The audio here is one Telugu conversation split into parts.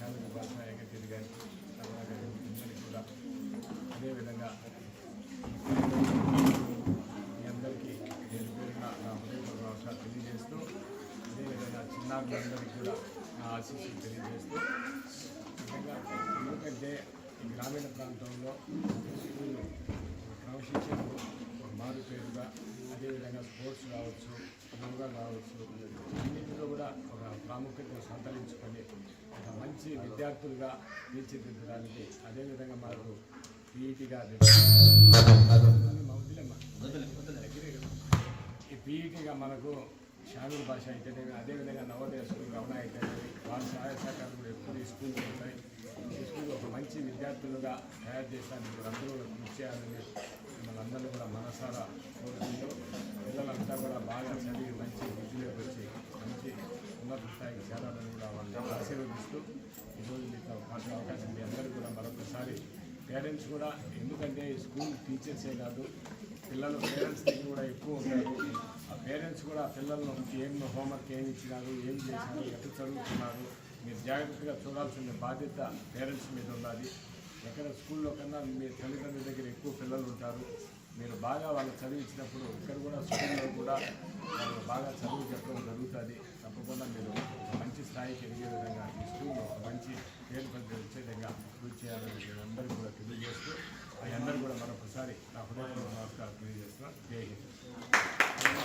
శాంతి భాష ఏకతీరి గారికి అందరికీ కూడా అదేవిధంగా మీ అందరికీ పేరు పేరున నా హృదయపూర్వక నమస్కారాలు తెలియజేస్తూ అదేవిధంగా చిన్నారులందరికీ కూడా నా ఆశీస్సులు తెలియజేస్తూ నిజంగా ఎందుకంటే ఈ గ్రామీణ ప్రాంతంలో స్కూళ్ళు క్రమశిక్షణకు మారు పేరుగా అదేవిధంగా స్పోర్ట్స్ కావచ్చు యోగా కావచ్చు అన్నింటిలో కూడా ఒక ప్రాముఖ్యతను సంతరించుకొని ఒక మంచి విద్యార్థులుగా తీర్చిదిద్దడానికి అదేవిధంగా మనకు పీఈటీగా ఈ పీఈటీగా మనకు షామిల్ భాష అయితేనేమి అదేవిధంగా నవోదయ స్కూల్ రమణ అయితేనేమి వాళ్ళ సహాయ సహకారం కూడా ఎప్పుడు ఈ స్కూల్లో ఉంటాయి ఈ స్కూల్ ఒక మంచి విద్యార్థులుగా తయారు చేయడానికి అందరూ కృషి చేయాలని మనందరూ కూడా మనసారా కోరుకుంటూ పిల్లలంతా కూడా బాగా చదివి మంచి వృద్ధిలోకి వచ్చి మంచి ఉన్నత స్థాయికి చేరాలని కూడా వాళ్ళని ఆశీర్వదిస్తూ ఈరోజు మీకు అవకాశం మీ అందరూ కూడా మరొకసారి పేరెంట్స్ కూడా ఎందుకంటే స్కూల్ టీచర్సే కాదు పిల్లలు పేరెంట్స్ దగ్గర కూడా ఎక్కువ ఉంటారు ఆ పేరెంట్స్ కూడా పిల్లలను ఏం హోంవర్క్ ఏమి ఇచ్చినారు ఏం చేసినారు ఎక్కడ చదువుతున్నారు మీరు జాగ్రత్తగా చూడాల్సిన బాధ్యత పేరెంట్స్ మీద ఉండాలి ఎక్కడ స్కూల్లో కన్నా మీ తల్లిదండ్రుల దగ్గర ఎక్కువ పిల్లలు ఉంటారు మీరు బాగా వాళ్ళు చదివించినప్పుడు ఇక్కడ కూడా స్కూల్లో కూడా వాళ్ళు బాగా చదువు చెప్పడం జరుగుతుంది తప్పకుండా మీరు మంచి స్థాయికి ఎదిగే విధంగా ఈ స్కూల్లో మంచి పేరు పద్ధతి వచ్చే విధంగా కృషి చేయాలని మీరు అందరూ కూడా తెలియజేస్తూ మీ అందరూ కూడా మరొకసారి నా హృదయపూర్వక నమస్కారం తెలియజేస్తున్నాను. జై హింద్.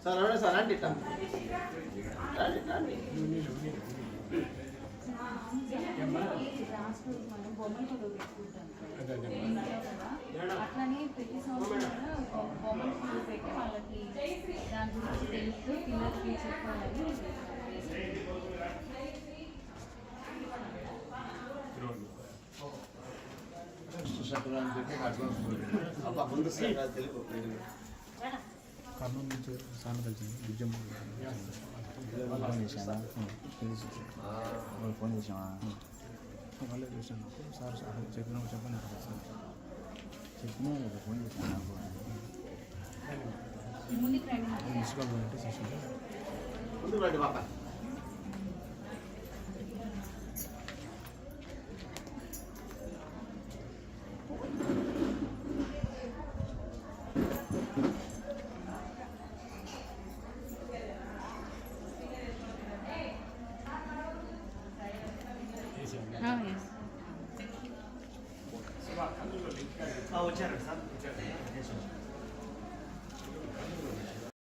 సార్ రండి అట్లనే ప్రతి సంవత్సరం బొమ్మలు పూలు పెట్టి వాళ్ళకి దాని గురించి తెలుస్తూ పిల్లలకి చెప్పాలని కర్నూలు నుంచి సార్ కలిసింది విజయం ఫోన్ చేశాను ఫోన్ చేసామా వాళ్ళే చూసాను నాకు సార్ చెప్పిన చెప్పండి సార్ చెప్పినా ఫోన్ చేశాను నాకు మున్సిపల్ పోయింటే చేసాను yes. వచ్చారు సార్